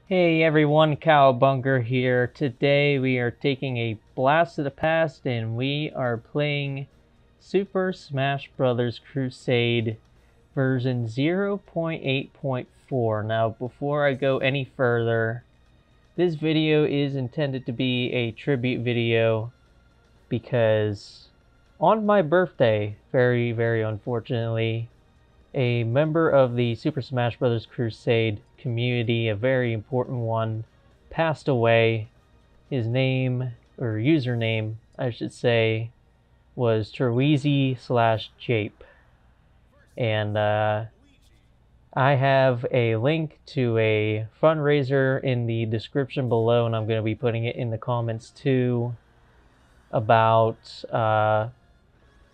Hey everyone, Cowbunker here. Today we are taking a blast to the past and we are playing Super Smash Bros. Crusade version 0.8.4. Now before I go any further, this video is intended to be a tribute video because on my birthday, very unfortunately, a member of the Super Smash Bros. Crusade community, a very important one, passed away. His name, or username, I should say, was Traweezie / Jape. And I have a link to a fundraiser in the description below, and I'm going to be putting it in the comments too, about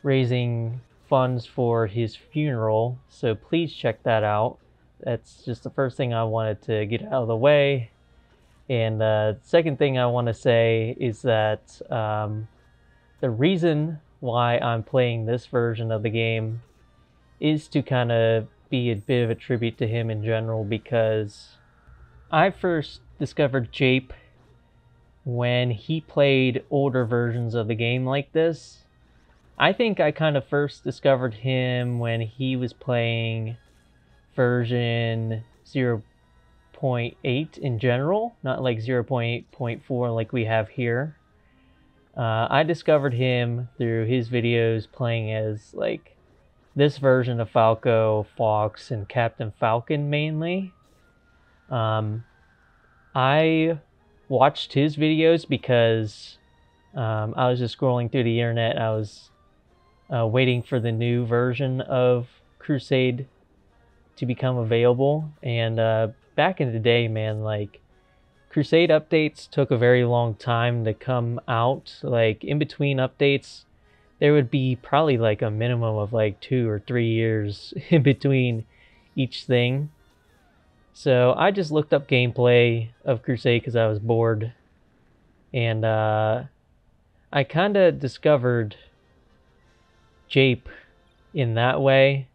raising funds for his funeral, so please check that out. That's just the first thing I wanted to get out of the way. And the second thing I want to say is that the reason why I'm playing this version of the game is to kind of be a bit of a tribute to him in general, because I first discovered Jape when he played older versions of the game like this. I think I kind of first discovered him when he was playing version 0.8 in general, not like 0.8.4 like we have here. I discovered him through his videos playing as like this version of Falco, Fox, and Captain Falcon mainly. I watched his videos because I was just scrolling through the internet. I was waiting for the new version of Crusade to become available. And back in the day, man, like Crusade updates took a very long time to come out. Like in between updates, there would be probably like a minimum of like 2 or 3 years in between each thing. So I just looked up gameplay of Crusade because I was bored. And I kind of discovered Jape in that way.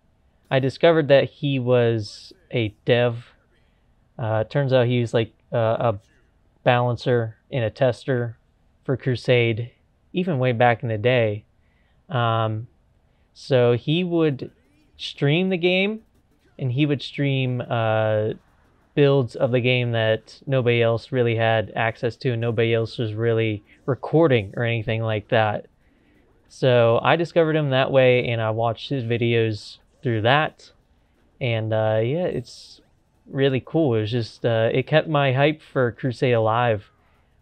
I discovered that he was a dev. Turns out he was like a balancer and a tester for Crusade, even way back in the day. So he would stream the game, and he would stream builds of the game that nobody else really had access to, and nobody else was really recording or anything like that. So I discovered him that way, and I watched his videos through that. And yeah, it's really cool. It was just, it kept my hype for Crusade alive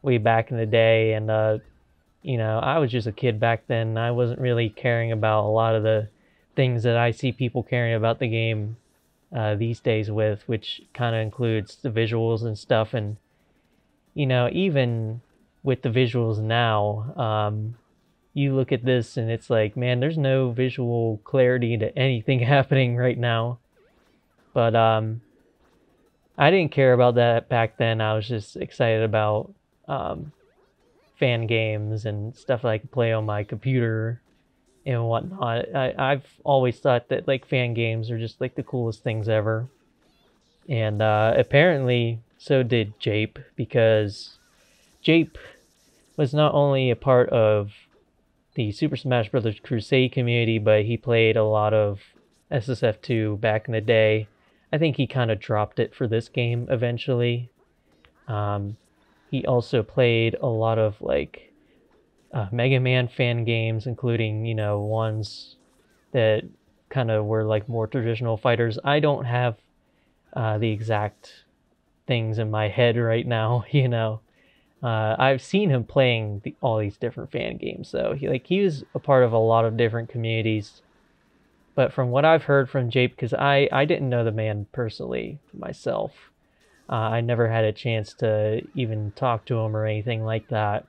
way back in the day. And, you know, I was just a kid back then. I wasn't really caring about a lot of the things that I see people caring about the game these days with, which kind of includes the visuals and stuff. And, you know, even with the visuals now, you look at this and it's like, man, there's no visual clarity to anything happening right now. But I didn't care about that back then. I was just excited about fan games and stuff that I could play on my computer and whatnot. I've always thought that like fan games are just like the coolest things ever. And apparently so did Jape, because Jape was not only a part of the Super Smash Bros. Crusade community, but he played a lot of SSF2 back in the day. I think he kind of dropped it for this game eventually. He also played a lot of like Mega Man fan games, including, you know, ones that kind of were like more traditional fighters. I don't have the exact things in my head right now, you know. I've seen him playing all these different fan games, so he was a part of a lot of different communities. But from what I've heard from Jape, because I didn't know the man personally myself, I never had a chance to even talk to him or anything like that.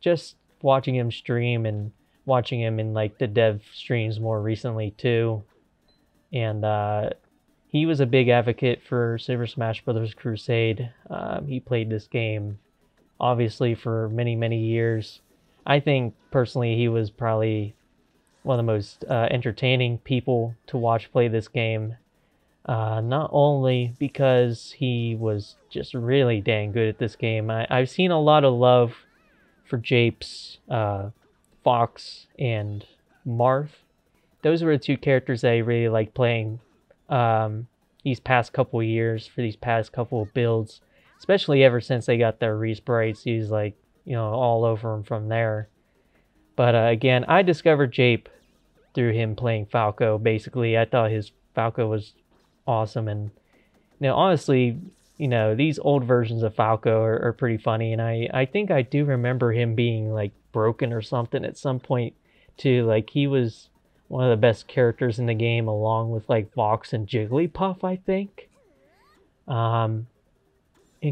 Just watching him stream and watching him in like the dev streams more recently too. And he was a big advocate for Super Smash Bros. Crusade. He played this game obviously for many years. I think personally he was probably one of the most entertaining people to watch play this game. Not only because he was just really dang good at this game. I've seen a lot of love for Jape's Fox and Marth. Those were the two characters that I really like playing these past couple years for these past couple of builds, especially ever since they got their resprites. He's like, all over them from there. But again, I discovered Jape through him playing Falco. Basically, I thought his Falco was awesome, and honestly, these old versions of Falco are pretty funny, and I think I do remember him being like broken or something at some point too. Like he was one of the best characters in the game, along with like Vox and Jigglypuff, I think, in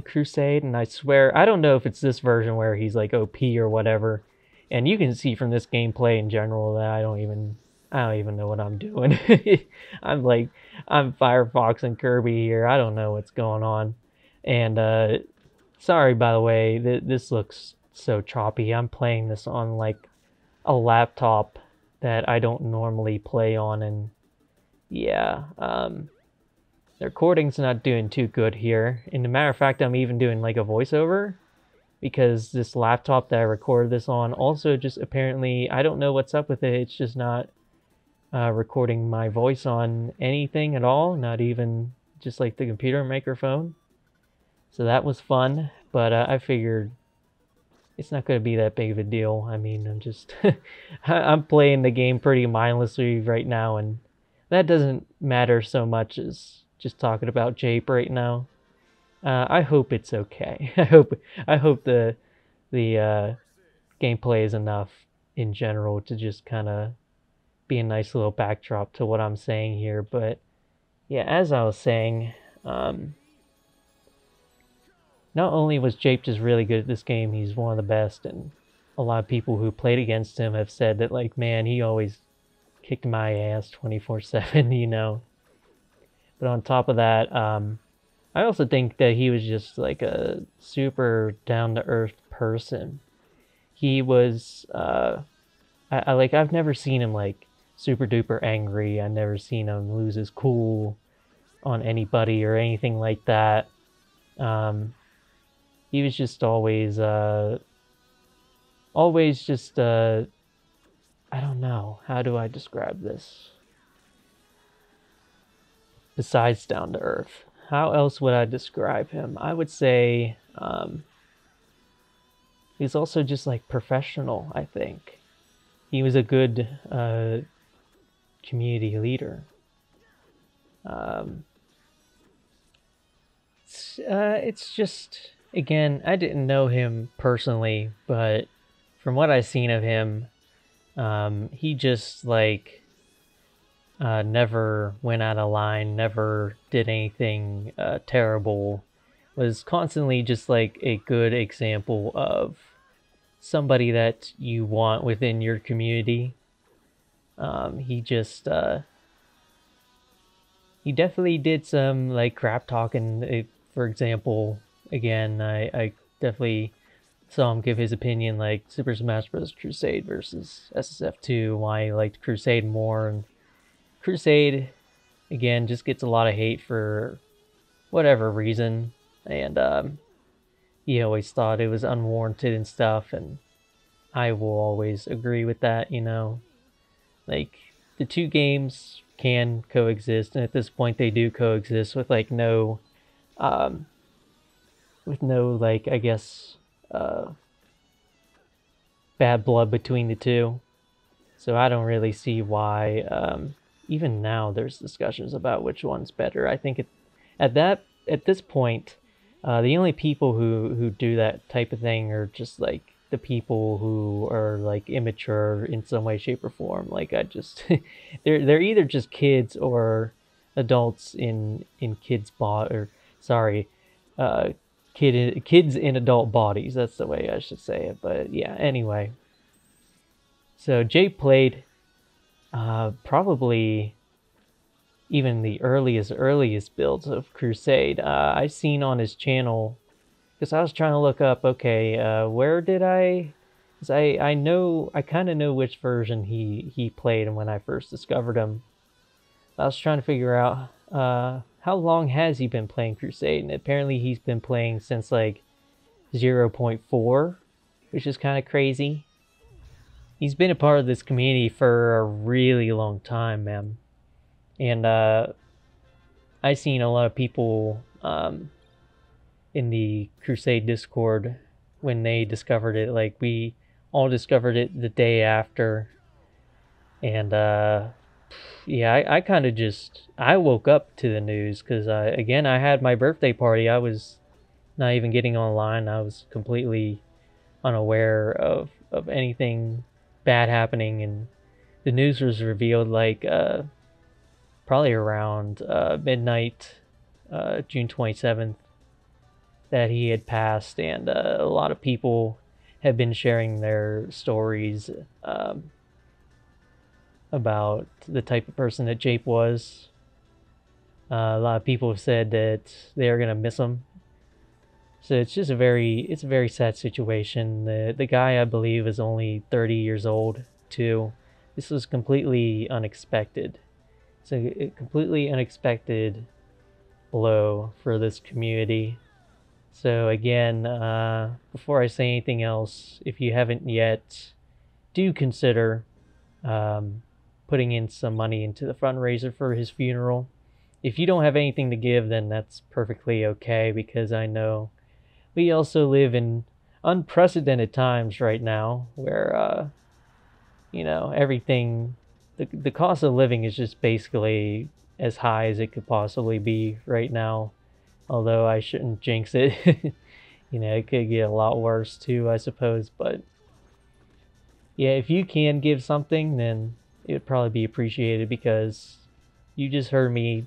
Crusade. And I swear, I don't know if it's this version where he's like OP or whatever. And you can see from this gameplay in general that I don't even know what I'm doing. I'm Firefox and Kirby here. I don't know what's going on. And sorry, by the way, this looks so choppy. I'm playing this on like a laptop that I don't normally play on, and yeah, the recording's not doing too good here. And as a matter of fact, I'm even doing like a voiceover, because this laptop that I recorded this on also just apparently, I don't know what's up with it, it's just not recording my voice on anything at all, not even just like the computer microphone. So that was fun, but I figured it's not going to be that big of a deal. I mean, I'm just I'm playing the game pretty mindlessly right now, and that doesn't matter so much as just talking about Jape right now. I hope it's okay. I hope the gameplay is enough in general to just kind of be a nice little backdrop to what I'm saying here. But yeah, as I was saying, not only was Jape just really good at this game, he's one of the best, and a lot of people who played against him have said that, like, man, he always kicked my ass 24/7, But on top of that, I also think that he was just like a super down-to-earth person. He was, I've never seen him like super duper angry. I've never seen him lose his cool on anybody or anything like that. He was just always just, I don't know, how do I describe this? Besides down to earth, how else would I describe him? I would say he's also just like professional, I think. He was a good community leader. It's just, again, I didn't know him personally, but from what I've seen of him, he just like never went out of line, never did anything terrible, was constantly just like a good example of somebody that you want within your community. He just he definitely did some like crap talking. For example, again, I definitely saw him give his opinion, like Super Smash Bros. Crusade versus SSF2, why he liked Crusade more. And Crusade, again, just gets a lot of hate for whatever reason, and he always thought it was unwarranted and stuff, and I will always agree with that, Like, the two games can coexist, and at this point they do coexist with like no, like, I guess, bad blood between the two. So I don't really see why, even now there's discussions about which one's better. I think at this point, the only people who do that type of thing are just like the people who are like immature in some way, shape, or form. Like, I just they're either just kids or adults in kids kids in adult bodies. That's the way I should say it. But yeah, anyway. So Jape played probably even the earliest builds of Crusade. I've seen on his channel, because I was trying to look up, okay, where did because I kind of know which version he played when I first discovered him. I was trying to figure out how long has he been playing Crusade? And apparently he's been playing since like 0.4, which is kind of crazy. He's been a part of this community for a really long time, man. And I've seen a lot of people in the Crusade Discord when they discovered it. Like, we all discovered it the day after. And yeah, I kind of just, I woke up to the news because, again, I had my birthday party. I was not even getting online. I was completely unaware of anything bad happening. And the news was revealed like probably around midnight, June 27th, that he had passed. And a lot of people have been sharing their stories about the type of person that Jape was. A lot of people have said that they're gonna miss him. So it's just a very sad situation. The guy, I believe, is only 30 years old too. This was completely unexpected. It's a completely unexpected blow for this community. So again, before I say anything else, if you haven't yet, do consider putting in some money into the fundraiser for his funeral. If you don't have anything to give, then that's perfectly okay, because I know we also live in unprecedented times right now where, you know, everything, the cost of living is just basically as high as it could possibly be right now. Although I shouldn't jinx it. You know, it could get a lot worse too, I suppose. But yeah, if you can give something, then it would probably be appreciated, because you just heard me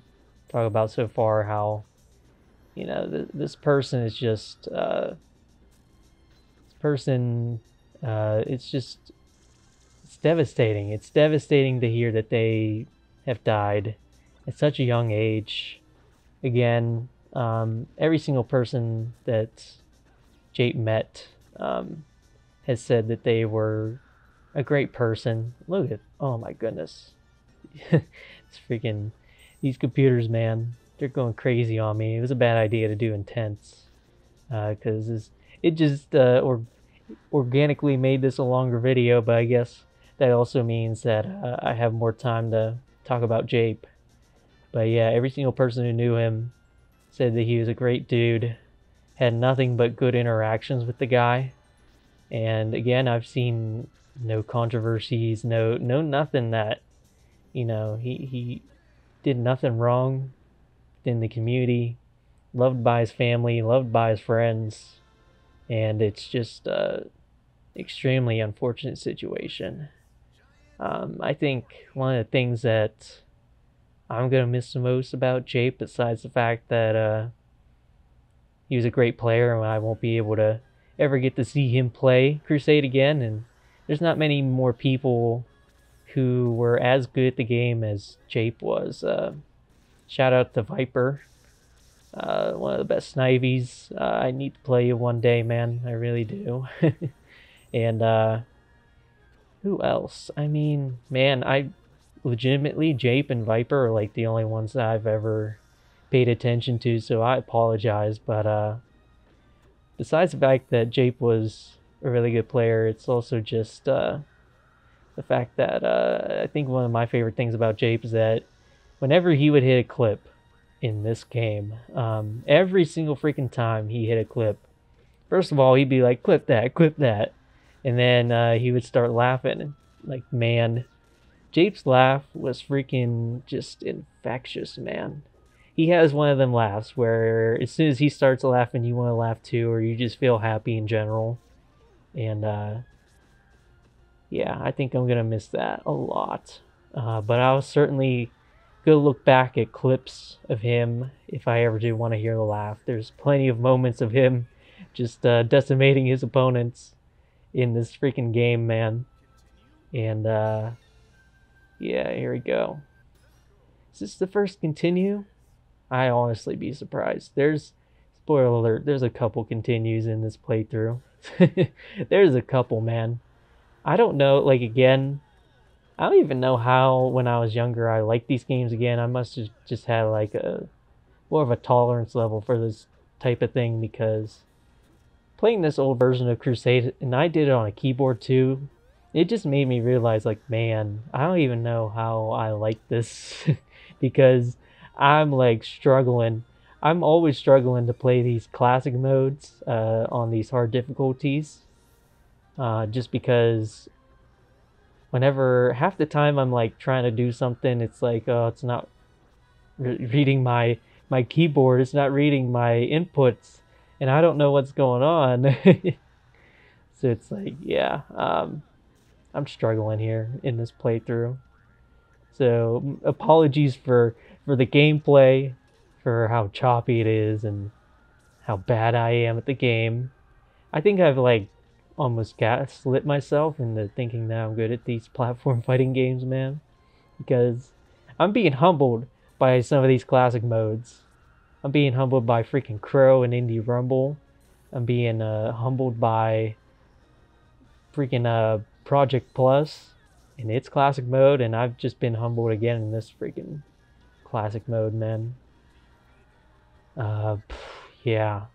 talk about so far how, you know, this person is just, this person, it's just, it's devastating. It's devastating to hear that they have died at such a young age. Again, every single person that Jape met has said that they were a great person. Look at, oh my goodness. It's freaking, these computers, man, they're going crazy on me. It was a bad idea to do intense, because it just organically made this a longer video, but I guess that also means that I have more time to talk about Jape. But yeah, every single person who knew him said that he was a great dude, had nothing but good interactions with the guy. And again, I've seen no controversies, no nothing that, you know, he did nothing wrong in the community, loved by his family, loved by his friends. And it's just extremely unfortunate situation. I think one of the things that I'm gonna miss the most about Jape, besides the fact that he was a great player and I won't be able to ever get to see him play Crusade again, and there's not many more people who were as good at the game as Jape was. Shout out to Viper, one of the best snivies. I need to play you one day, man. I really do. And who else? I mean, man, I legitimately, Jape and Viper are like the only ones that I've ever paid attention to, so I apologize. But besides the fact that Jape was a really good player, it's also just the fact that I think one of my favorite things about Jape is that whenever he would hit a clip in this game, every single freaking time he hit a clip, first of all, he'd be like, clip that. And then he would start laughing. Like, man, Jape's laugh was freaking just infectious, man. He has one of them laughs where as soon as he starts laughing, you want to laugh too, or you just feel happy in general. And yeah, I think I'm going to miss that a lot. But I'll certainly go look back at clips of him if I ever do want to hear the laugh. There's plenty of moments of him just decimating his opponents in this freaking game, man. And yeah, here we go. Is this the first continue? I honestly be surprised. There's, spoiler alert, there's a couple continues in this playthrough. There's a couple, man. I don't know, like, again, I don't even know how when I was younger I liked these games again. I must have just had like a more of a tolerance level for this type of thing, because playing this old version of Crusade, and I did it on a keyboard too, it just made me realize, like, man, I don't even know how I like this because I'm like struggling. I'm always struggling to play these classic modes on these hard difficulties, just because whenever half the time I'm like trying to do something, it's like, oh, it's not reading my keyboard, it's not reading my inputs, and I don't know what's going on. So it's like, yeah, I'm struggling here in this playthrough. So apologies for the gameplay, for how choppy it is and how bad I am at the game. I think I've like almost gaslit myself into thinking that I'm good at these platform fighting games, man, because I'm being humbled by some of these classic modes. I'm being humbled by freaking Crow and Indie Rumble. I'm being humbled by freaking Project Plus in its classic mode, and I've just been humbled again in this freaking classic mode, man. Uh, yeah.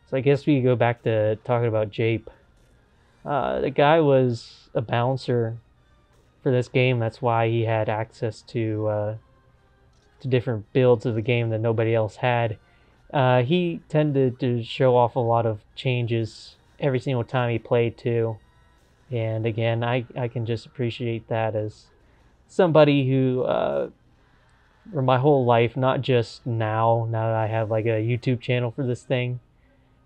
So I guess we go back to talking about Jape. The guy was a balancer for this game. That's why he had access to different builds of the game that nobody else had. He tended to show off a lot of changes every single time he played too. And again, I can just appreciate that as somebody who, for my whole life, not just now that I have like a YouTube channel for this thing,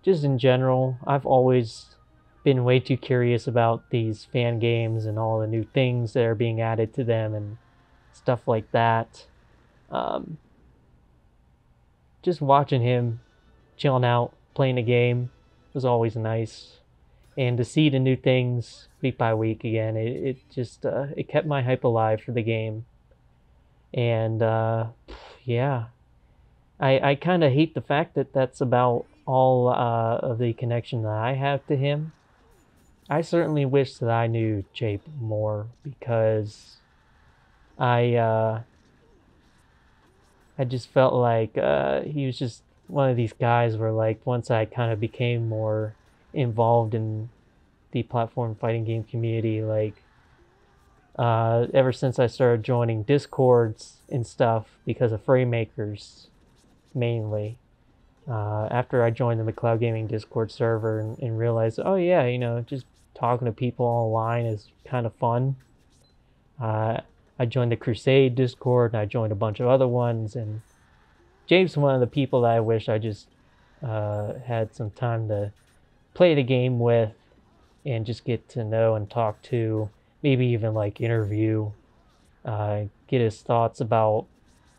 just in general, I've always been way too curious about these fan games and all the new things that are being added to them and stuff like that. Just watching him chilling out, playing a game was always nice. And to see the new things week by week again, it just it kept my hype alive for the game. And yeah, I kind of hate the fact that that's about all of the connection that I have to him. I certainly wish that I knew Jape more, because I I just felt like he was just one of these guys where, like, once I kind of became more involved in the platform fighting game community, like, ever since I started joining Discords and stuff because of frame makers, mainly. After I joined the McLeod Gaming Discord server and realized, oh yeah, just talking to people online is kind of fun. I joined the Crusade Discord, and I joined a bunch of other ones, and James one of the people that I wish I just had some time to play the game with and just get to know and talk to, maybe even like interview, get his thoughts about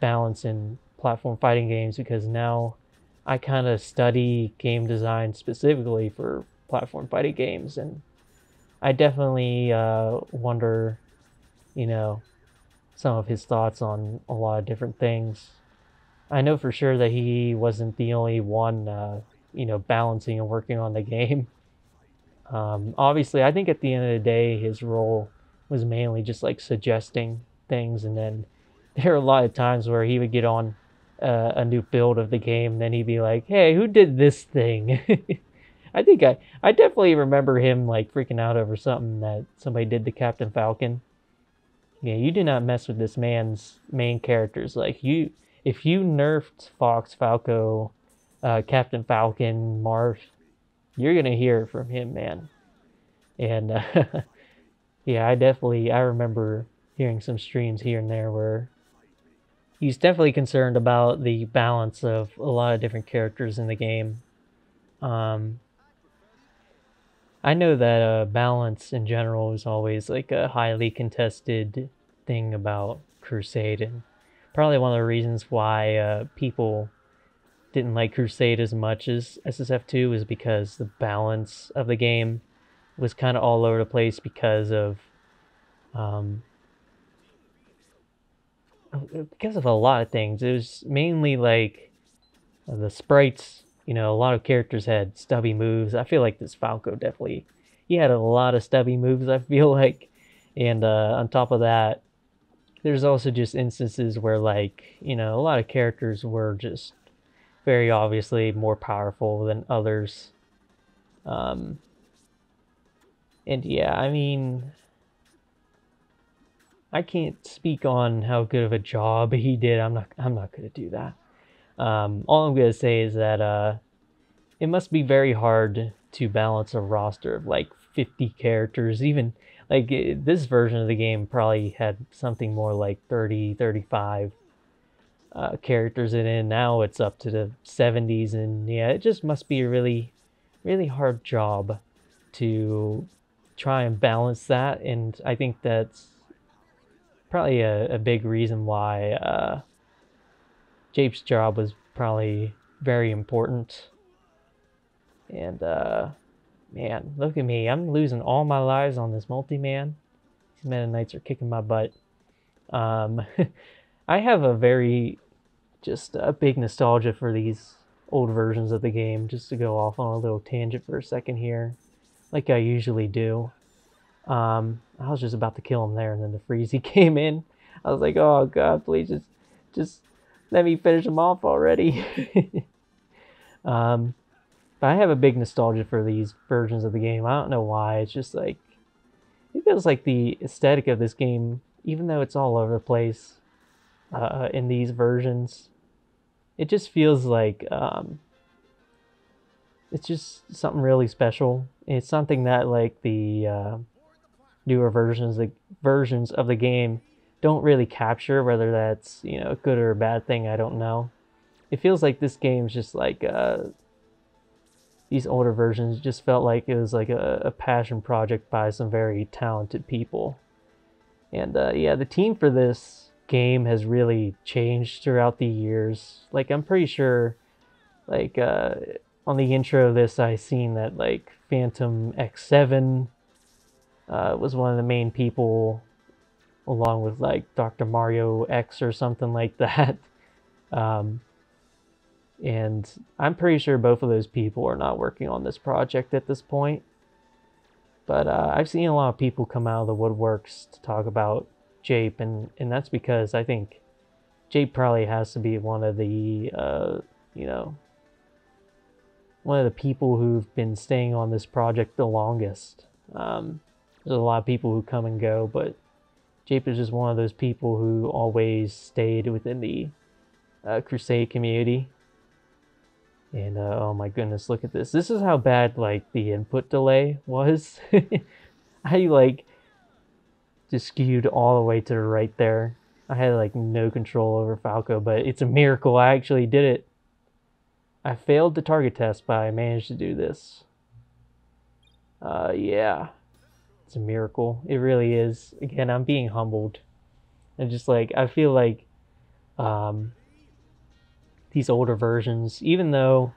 balance in platform fighting games, because now I kind of study game design specifically for platform fighting games, and I definitely wonder, some of his thoughts on a lot of different things. I know for sure that he wasn't the only one, balancing and working on the game. Obviously, I think at the end of the day, his role was mainly just like suggesting things, and then there are a lot of times where he would get on a new build of the game, and then he'd be like, "Hey, who did this thing?" I definitely remember him like freaking out over something that somebody did to Captain Falcon. Yeah, you do not mess with this man's main characters. Like, if you nerfed Fox, Falco, Captain Falcon, Marth, you're gonna hear it from him, man. And yeah, I remember hearing some streams here and there where he's definitely concerned about the balance of a lot of different characters in the game. I know that balance in general is always like a highly contested thing about Crusade, and probably one of the reasons why people didn't like Crusade as much as SSF2 was because the balance of the game was kind of all over the place because of a lot of things. It was mainly like the sprites. A lot of characters had stubby moves. I feel like this Falco definitely, he had a lot of stubby moves, I feel like. And on top of that, there's also just instances where, like, a lot of characters were just very obviously more powerful than others. And yeah, I mean, I can't speak on how good of a job he did. I'm not gonna do that. All I'm gonna say is that it must be very hard to balance a roster of like 50 characters. Even like this version of the game probably had something more like 30, 35 characters in it. Now it's up to the 70s, and yeah, it just must be a really, really hard job to try and balance that. And I think that's probably a big reason why Jape's job was probably very important. And man, look at me. I'm losing all my lives on this multi-man. These Meta Knights are kicking my butt. I have a very just a big nostalgia for these old versions of the game, just to go off on a little tangent for a second here, like I usually do. I was just about to kill him there, and then the Freezy came in. I was like, oh god, please just let me finish him off already. But I have a big nostalgia for these versions of the game. I don't know why. It's just like, it feels like the aesthetic of this game, even though it's all over the place in these versions, it just feels like it's just something really special. It's something that like the newer versions of the game don't really capture. Whether that's, you know, a good or a bad thing, I don't know. It feels like this game's just like these older versions just felt like it was like a passion project by some very talented people. And yeah, the team for this game has really changed throughout the years. Like, I'm pretty sure, like, on the intro of this, I seen that, like, Phantom X7 was one of the main people, along with, like, Dr. Mario X or something like that. And I'm pretty sure both of those people are not working on this project at this point. But I've seen a lot of people come out of the woodworks to talk about Jape, and that's because I think Jape probably has to be one of the, you know, one of the people who've been staying on this project the longest. There's a lot of people who come and go, but Jape is just one of those people who always stayed within the Crusade community. And oh my goodness, look at this. This is how bad like the input delay was. I like just skewed all the way to the right there. I had like no control over Falco, but it's a miracle I actually did it. I failed the target test, but I managed to do this. Yeah, it's a miracle. It really is. Again, I'm being humbled. And just like, I feel like these older versions, even though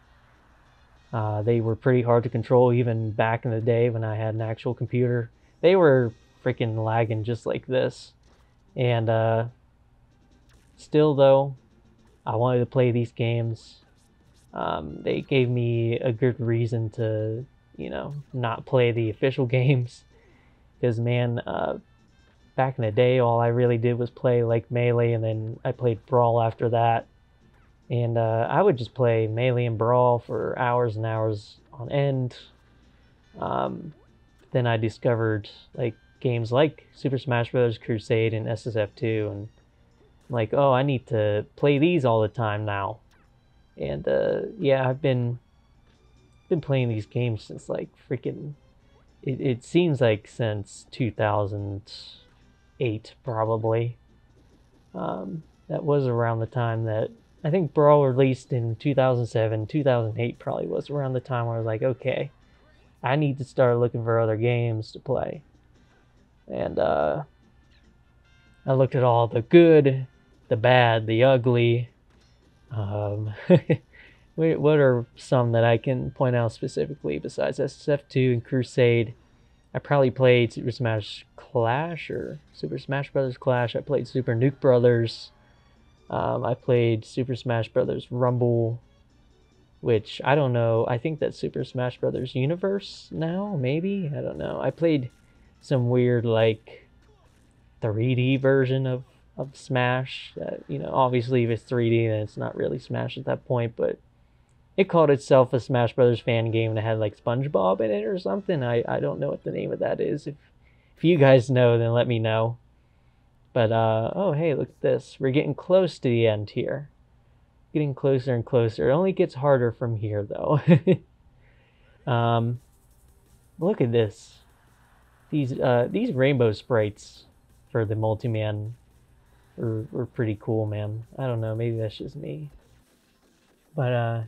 they were pretty hard to control even back in the day when I had an actual computer, they were freaking lagging just like this. And still though, I wanted to play these games. They gave me a good reason to, you know, not play the official games. Because man, back in the day, all I really did was play like Melee, and then I played Brawl after that. And I would just play Melee and Brawl for hours and hours on end. Then I discovered like games like Super Smash Bros. Crusade and SSF2, and I'm like, oh, I need to play these all the time now. And yeah, I've been playing these games since like freaking, it seems like since 2008 probably. That was around the time that I think Brawl released in 2007. 2008 probably was around the time where I was like, okay, I need to start looking for other games to play. And I looked at all the good, the bad, the ugly. What are some that I can point out specifically besides SF2 and Crusade? I probably played Super Smash Clash or Super Smash Brothers Clash. I played Super Nuke Brothers. I played Super Smash Brothers Rumble, which I don't know. I think that's Super Smash Brothers Universe now, maybe? I don't know. I played some weird, like, 3D version of Smash. You know, obviously if it's 3D, then it's not really Smash at that point, but it called itself a Smash Brothers fan game that had like SpongeBob in it or something. I don't know what the name of that is. If you guys know, then let me know. But oh hey, look at this. We're getting close to the end here. Getting closer and closer. It only gets harder from here though. Look at this. These rainbow sprites for the multi-man were pretty cool, man. I don't know, maybe that's just me. But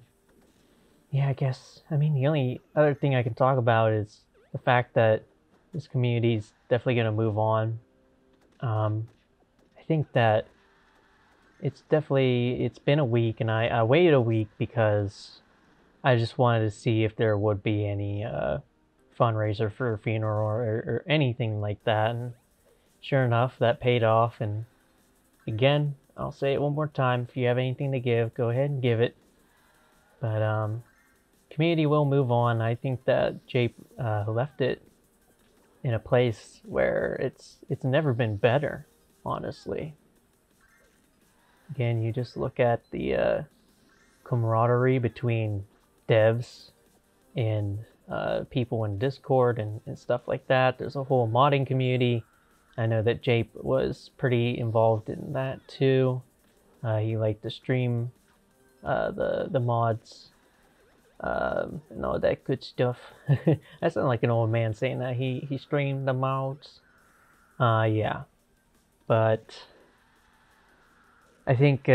yeah, I guess, I mean, the only other thing I can talk about is the fact that this community is definitely going to move on. I think that it's been a week, and I waited a week because I just wanted to see if there would be any fundraiser for a funeral or anything like that. And sure enough, that paid off. And again, I'll say it one more time. If you have anything to give, go ahead and give it. But community will move on. I think that Jape left it in a place where it's never been better, honestly. Again, you just look at the camaraderie between devs and people in Discord and stuff like that. There's a whole modding community. I know that Jape was pretty involved in that too. He liked to stream the mods and all that good stuff. I sound like an old man saying that. He streamed the mods. Yeah. But I think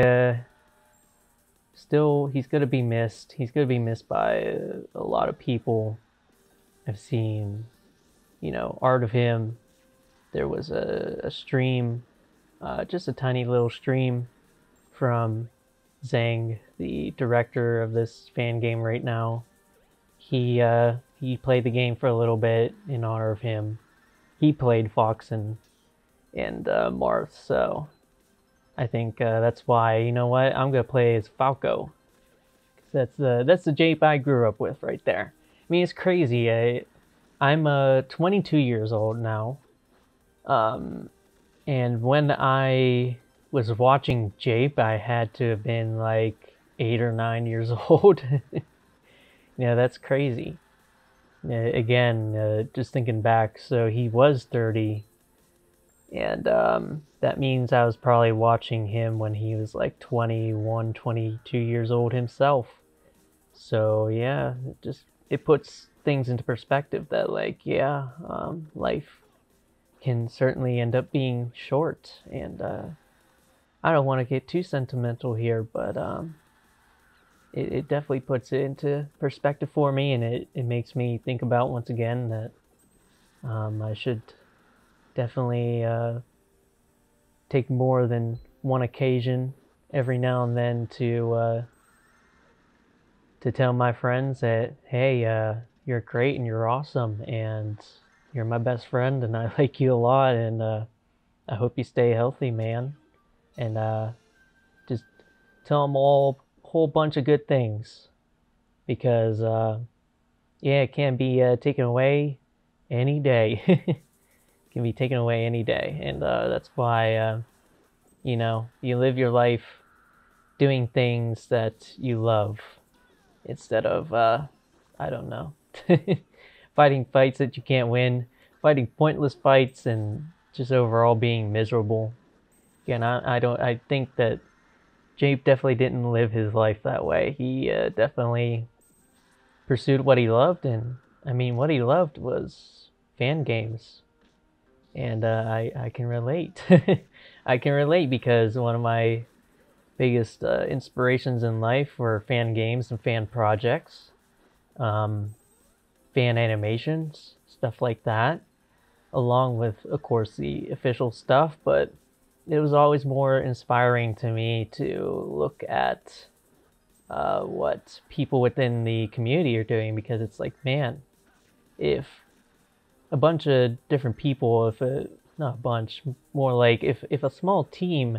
still he's going to be missed. He's going to be missed by a lot of people. I've seen, you know, art of him. There was a stream, just a tiny little stream from Zhang, the director of this fan game right now. He played the game for a little bit in honor of him. He played Fox and Marth, so I think that's why, you know what, I'm gonna play as Falco. That's the Jape I grew up with right there. I mean, it's crazy. I'm 22 years old now, and when I was watching Jape, I had to have been like 8 or 9 years old. Yeah, that's crazy. Again, just thinking back, so he was 30, and that means I was probably watching him when he was like 21, 22 years old himself. So yeah, it puts things into perspective that, like, yeah, life can certainly end up being short. And I don't want to get too sentimental here, but it definitely puts it into perspective for me, and it makes me think about once again that I should definitely take more than one occasion every now and then to tell my friends that, hey, you're great and you're awesome and you're my best friend and I like you a lot, and I hope you stay healthy, man. And just tell them all a whole bunch of good things, because yeah, it can be taken away any day. It can be taken away any day, and that's why you know, you live your life doing things that you love instead of I don't know, fighting fights that you can't win, fighting pointless fights, and just overall being miserable. Again, I think that Jape definitely didn't live his life that way. He definitely pursued what he loved, and I mean, what he loved was fan games. And I can relate. I can relate, because one of my biggest inspirations in life were fan games and fan projects, fan animations, stuff like that, along with, of course, the official stuff. But it was always more inspiring to me to look at what people within the community are doing, because it's like, man, if a bunch of different people, not a bunch, more like if a small team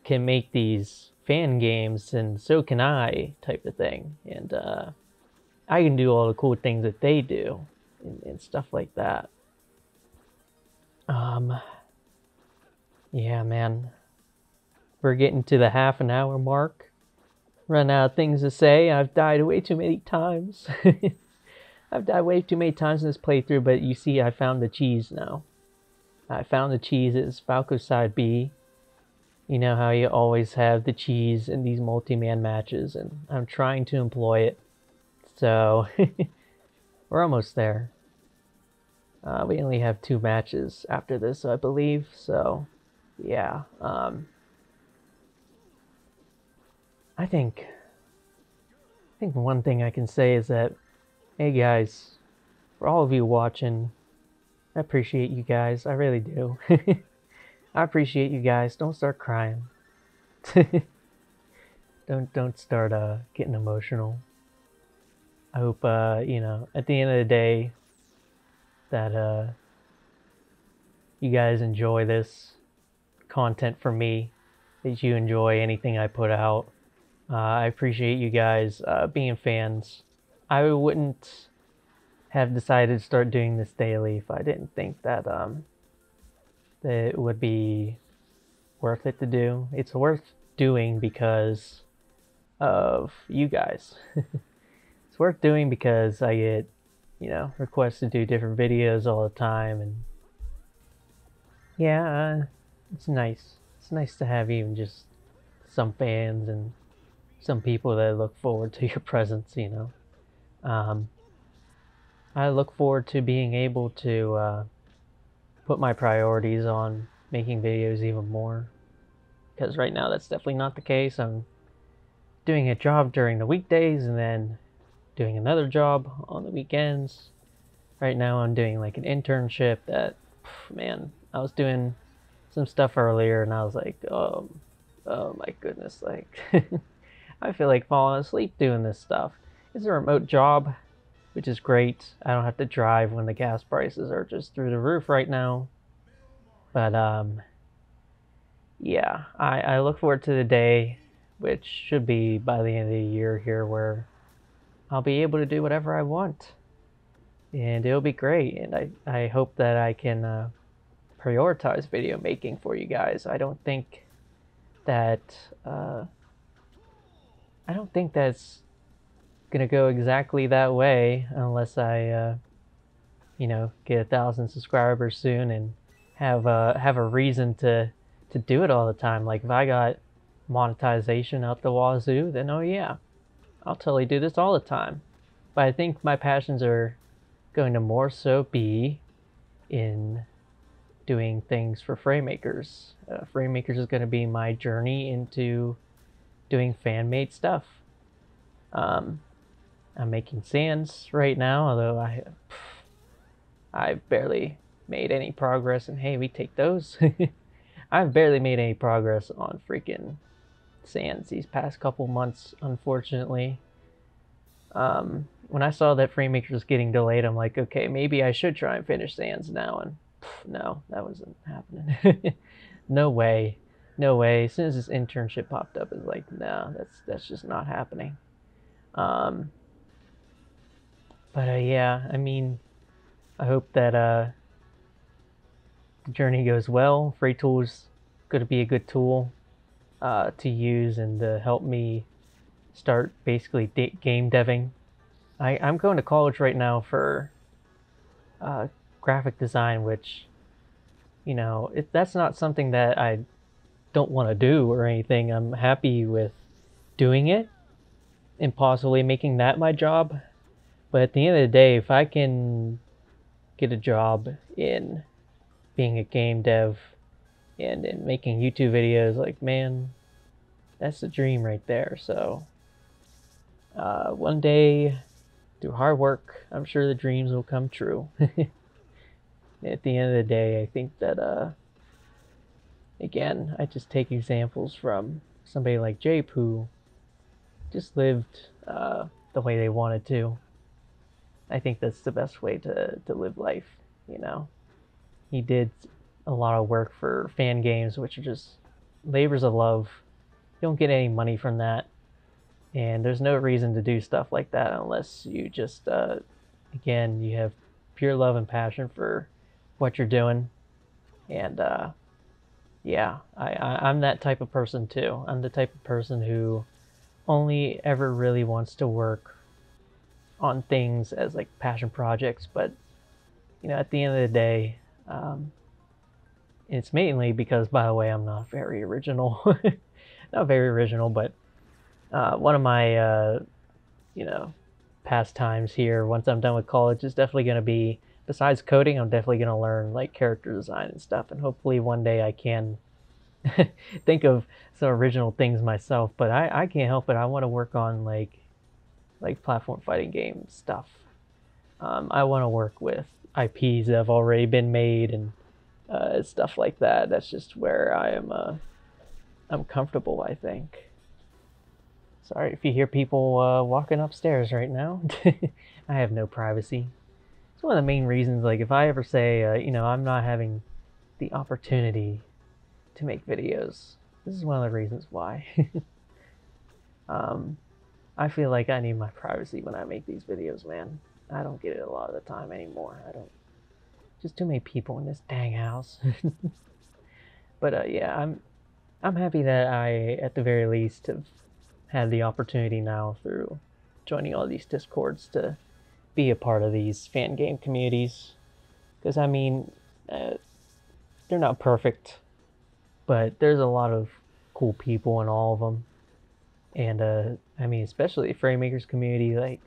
can make these fan games, and so can I, type of thing. And I can do all the cool things that they do, and stuff like that. Yeah, man. We're getting to the half an hour mark. run out of things to say. I've died way too many times. I've died way too many times in this playthrough, but you see, I found the cheese now. I found the cheese. It's Falco side B. You know how you always have the cheese in these multi-man matches, and I'm trying to employ it. So, we're almost there. We only have 2 matches after this, I believe, so, yeah. I think one thing I can say is that, hey guys, for all of you watching, I appreciate you guys, I really do. I appreciate you guys. Don't start crying. don't start getting emotional. I hope you know, at the end of the day that you guys enjoy this content from me, that you enjoy anything I put out. I appreciate you guys being fans. I wouldn't have decided to start doing this daily if I didn't think that that it would be worth it to do. It's worth doing because of you guys. It's worth doing because I get, you know, requests to do different videos all the time, and yeah, it's nice. It's nice to have even just some fans and some people that look forward to your presence, you know. I look forward to being able to put my priorities on making videos even more, because right now that's definitely not the case. I'm doing a job during the weekdays and then doing another job on the weekends. Right now I'm doing like an internship that, man, I was doing some stuff earlier and I was like, oh my goodness, like I feel like falling asleep doing this stuff. It's a remote job, which is great. I don't have to drive when the gas prices are just through the roof right now. But yeah, I look forward to the day, which should be by the end of the year here, where I'll be able to do whatever I want. And it'll be great. And I hope that I can prioritize video making for you guys. I don't think that's gonna go exactly that way unless I you know, get 1,000 subscribers soon and have a reason to do it all the time. Like if I got monetization out the wazoo, then oh yeah, I'll totally do this all the time. But I think my passions are going to more so be in doing things for Framemakers. Framemakers is going to be my journey into doing fan-made stuff. I'm making sands right now, although I've barely made any progress. And hey, we take those. I've barely made any progress on freaking sands these past couple months, unfortunately. When I saw that Framemakers was getting delayed, I'm like, okay, maybe I should try and finish sands now. And no, that wasn't happening. No way. No way. As soon as this internship popped up, it's like, no, that's just not happening. But yeah, I mean, I hope that the journey goes well. Free Tool's going to be a good tool to use and to help me start basically game deving. I'm going to college right now for graphic design, which, you know, that's not something that I don't want to do or anything. I'm happy with doing it and possibly making that my job. But at the end of the day, if I can get a job in being a game dev and in making YouTube videos, like, man, that's the dream right there. So one day, through hard work, I'm sure the dreams will come true. At the end of the day, I think that again, I just take examples from somebody like Jape, who just lived the way they wanted to. I think that's the best way to live life, you know. He did a lot of work for fan games, which are just labors of love. You don't get any money from that. And there's no reason to do stuff like that unless you just, again, you have pure love and passion for what you're doing. And yeah, I'm that type of person too. I'm the type of person who only ever really wants to work on things as like passion projects, but you know, at the end of the day, it's mainly because, by the way, I'm not very original. Not very original, but one of my you know, pastimes here once I'm done with college is definitely going to be, besides coding, I'm definitely going to learn like character design and stuff, and hopefully one day I can think of some original things myself. But I can't help it. I want to work on like platform fighting game stuff. I want to work with IPs that have already been made and stuff like that. That's just where I'm comfortable, I think. Sorry if you hear people walking upstairs right now. I have no privacy. It's one of the main reasons, like, if I ever say, you know, I'm not having the opportunity to make videos, this is one of the reasons why. um, I feel like I need my privacy when I make these videos, man. I don't get it a lot of the time anymore. I don't. Just too many people in this dang house. But yeah, I'm happy that I, at the very least, have had the opportunity now through joining all these discords to be a part of these fan game communities. Because I mean, they're not perfect, but there's a lot of cool people in all of them. And I mean, especially the Frame Makers community, like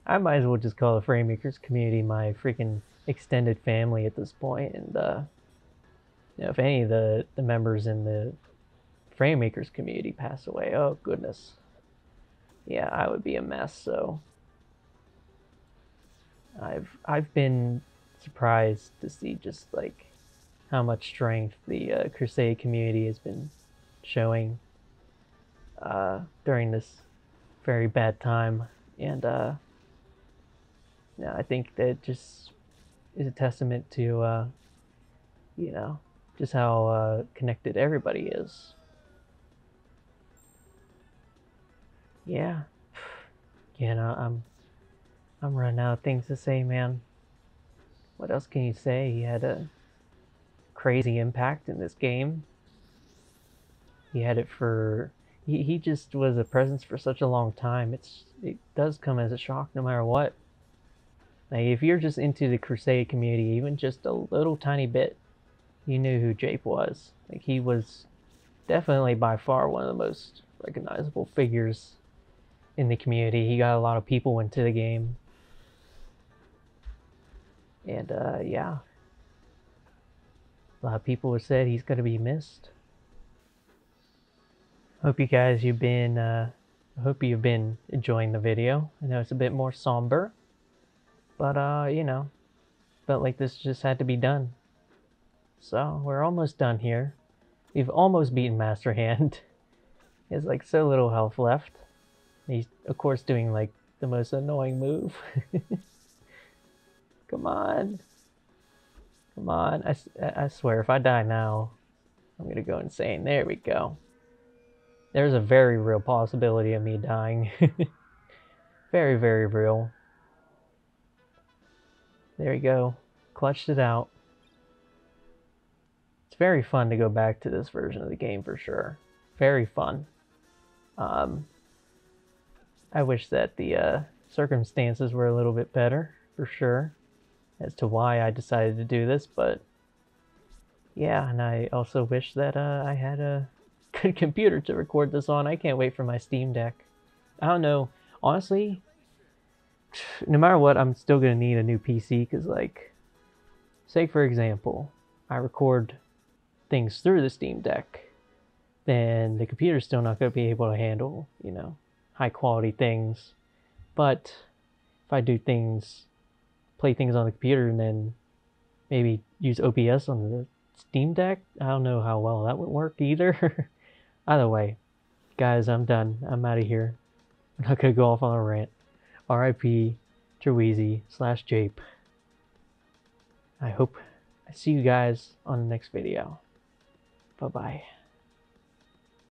I might as well just call the Frame Makers community my freaking extended family at this point. And you know, if any of the members in the Frame Makers community pass away, oh goodness, yeah, I would be a mess. So I've been surprised to see just like how much strength the Crusade community has been showing during this very bad time. And yeah, I think that just is a testament to you know, just how connected everybody is. Yeah, you know, I'm running out of things to say, man. What else can you say? He had a crazy impact in this game. He had it for he just was a presence for such a long time. It does come as a shock no matter what. Like, if you're just into the Crusade community even just a little tiny bit, you knew who Jape was. Like, he was definitely by far one of the most recognizable figures in the community. He got a lot of people into the game. And yeah, a lot of people have said he's going to be missed. Hope you guys you've been hope you've been enjoying the video. I know it's a bit more somber, but you know, felt like this just had to be done. So we're almost done here. We've almost beaten Master Hand. He has like so little health left. He's of course doing like the most annoying move. Come on. Come on. I swear if I die now, I'm gonna go insane. There we go. There's a very real possibility of me dying. Very, very real. There you go. Clutched it out. It's very fun to go back to this version of the game for sure. Very fun. I wish that the circumstances were a little bit better, for sure, as to why I decided to do this, but yeah, and I also wish that I had a good computer to record this on. I can't wait for my Steam Deck. I don't know. Honestly, no matter what, I'm still going to need a new PC because, like, say for example, I record things through the Steam Deck, then the computer's still not going to be able to handle, you know, high quality things. But if I do things, play things on the computer and then maybe use OBS on the Steam Deck, I don't know how well that would work either. Either way, guys, I'm done. I'm out of here. I'm not gonna go off on a rant. R.I.P. Traweezie / Jape. I hope I see you guys on the next video. Bye-bye.